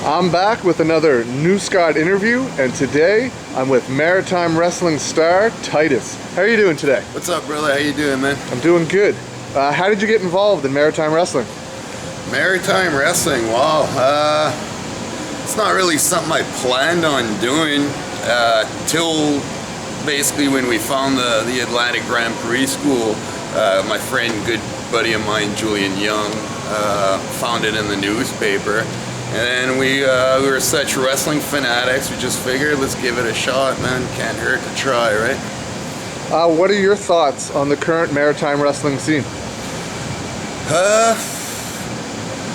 I'm back with another New Scott interview, and today I'm with Maritime Wrestling star Titus. How are you doing today? What's up, brother? How you doing, man? I'm doing good. How did you get involved in Maritime Wrestling? Maritime Wrestling, wow. It's not really something I planned on doing till basically when we found the Atlantic Grand Prix School. My friend, good buddy of mine, Julian Young, found it in the newspaper. And then we were such wrestling fanatics, we just figured, let's give it a shot, man. Can't hurt to try, right? What are your thoughts on the current Maritime Wrestling scene?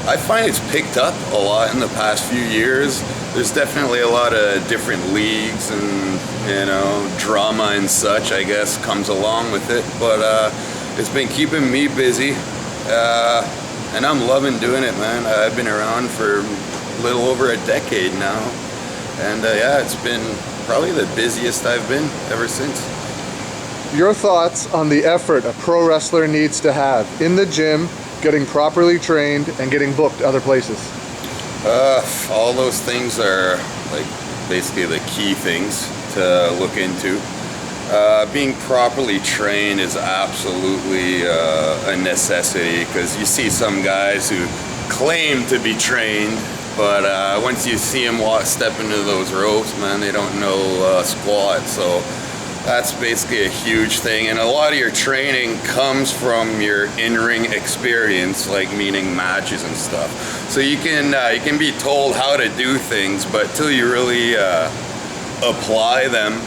I find it's picked up a lot in the past few years. There's definitely a lot of different leagues and, you know, drama and such, I guess, comes along with it. But it's been keeping me busy. And I'm loving doing it, man. I've been around for a little over a decade now. And yeah, it's been probably the busiest I've been ever since. Your thoughts on the effort a pro wrestler needs to have in the gym, getting properly trained, and getting booked other places? All those things are like basically the key things to look into. Being properly trained is absolutely a necessity, because you see some guys who claim to be trained, but once you see them step into those ropes, man, they don't know squat. So that's basically a huge thing, and a lot of your training comes from your in-ring experience, like meaning matches and stuff. So you can be told how to do things, but till you really apply them,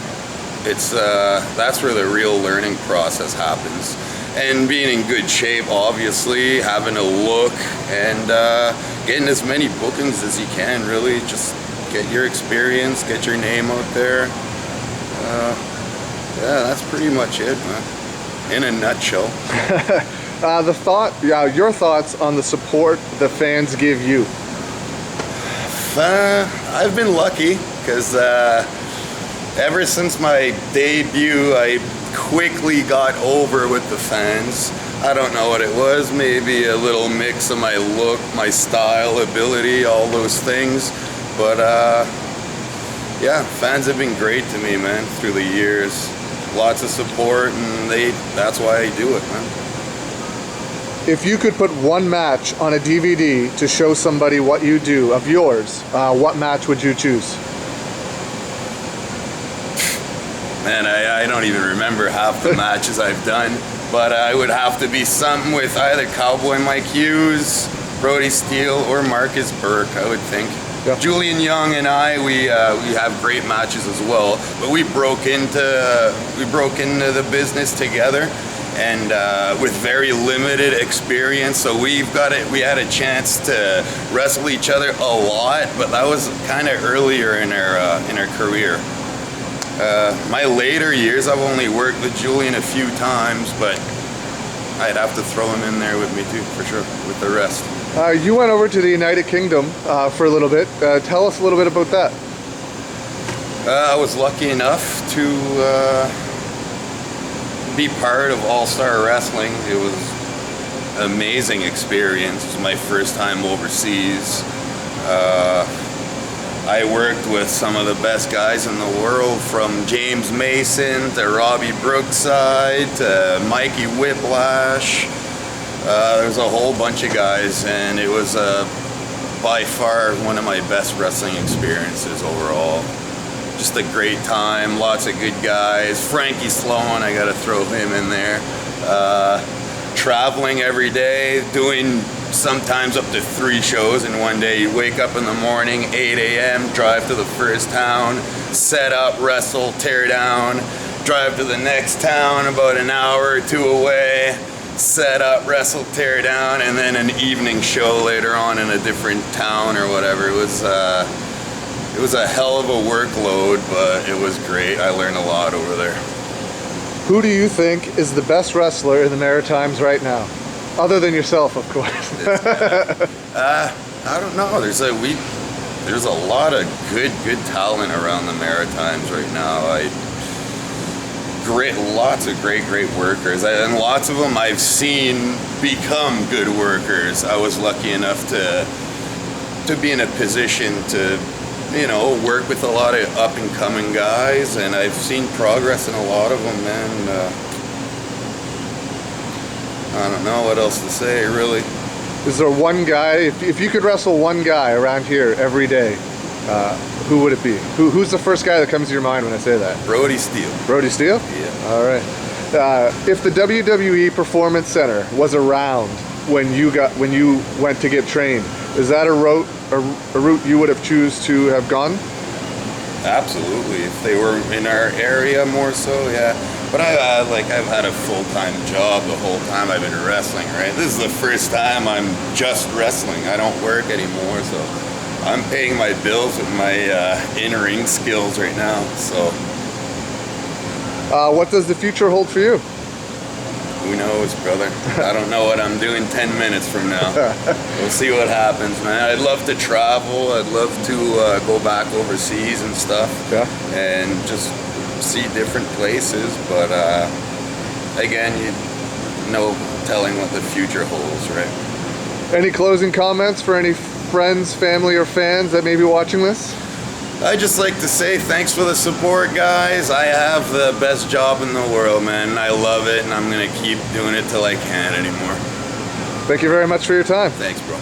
it's that's where the real learning process happens. And being in good shape, obviously, having a look, and getting as many bookings as you can. Really, just get your experience, get your name out there. Yeah, that's pretty much it, man. In a nutshell. Your thoughts on the support the fans give you? I've been lucky, because ever since my debut, I quickly got over with the fans. I don't know what it was, maybe a little mix of my look, my style, ability, all those things. But yeah, fans have been great to me, man, through the years. Lots of support, and that's why I do it, man. If you could put one match on a DVD to show somebody what you do of yours, what match would you choose? Man, I don't even remember half the matches I've done, but I would have to be something with either Cowboy Mike Hughes, Brody Steele, or Marcus Burke, I would think. Yeah. Julian Young and I, we have great matches as well, but we broke into the business together, and with very limited experience. So we had a chance to wrestle each other a lot, but that was kind of earlier in our career. My later years, I've only worked with Julian a few times, but I'd have to throw him in there with me too, for sure, with the rest. You went over to the United Kingdom for a little bit. Tell us a little bit about that. I was lucky enough to be part of All-Star Wrestling. It was an amazing experience. It was my first time overseas. I worked with some of the best guys in the world, from James Mason to Robbie Brookside to Mikey Whiplash. There's a whole bunch of guys, and it was by far one of my best wrestling experiences overall. Just a great time, lots of good guys. Frankie Sloan, I gotta throw him in there. Traveling every day, doing sometimes up to 3 shows in one day. You wake up in the morning, 8 a.m., drive to the first town, set up, wrestle, tear down, drive to the next town about an hour or 2 away, set up, wrestle, tear down, and then an evening show later on in a different town or whatever. It was a hell of a workload, but it was great. I learned a lot over there. Who do you think is the best wrestler in the Maritimes right now? Other than yourself, of course. I don't know. There's a lot of good talent around the Maritimes right now. Lots of great workers, and lots of them I've seen become good workers. I was lucky enough to to be in a position to, you know, work with a lot of up and coming guys, and I've seen progress in a lot of them, man. I don't know what else to say, really. Is there one guy, if you could wrestle one guy around here every day, who would it be? Who's the first guy that comes to your mind when I say that? Brody Steele. Brody Steele? Yeah. All right. If the WWE Performance Center was around when you went to get trained, is that a route you would have choose to have gone? Absolutely. If they were in our area more so, yeah. But I've had a full-time job the whole time I've been wrestling, right? This is the first time I'm just wrestling. I don't work anymore, so I'm paying my bills with my in-ring skills right now, so. What does the future hold for you? Who knows, brother? I don't know what I'm doing 10 minutes from now. We'll see what happens, man. I'd love to travel. I'd love to go back overseas and stuff. Yeah. And just see different places. But again, no telling what the future holds, right? Any closing comments for any friends, family, or fans that may be watching this? I just like to say thanks for the support, guys. I have the best job in the world, man. I love it, and I'm gonna keep doing it till I can't anymore. Thank you very much for your time. Thanks, bro.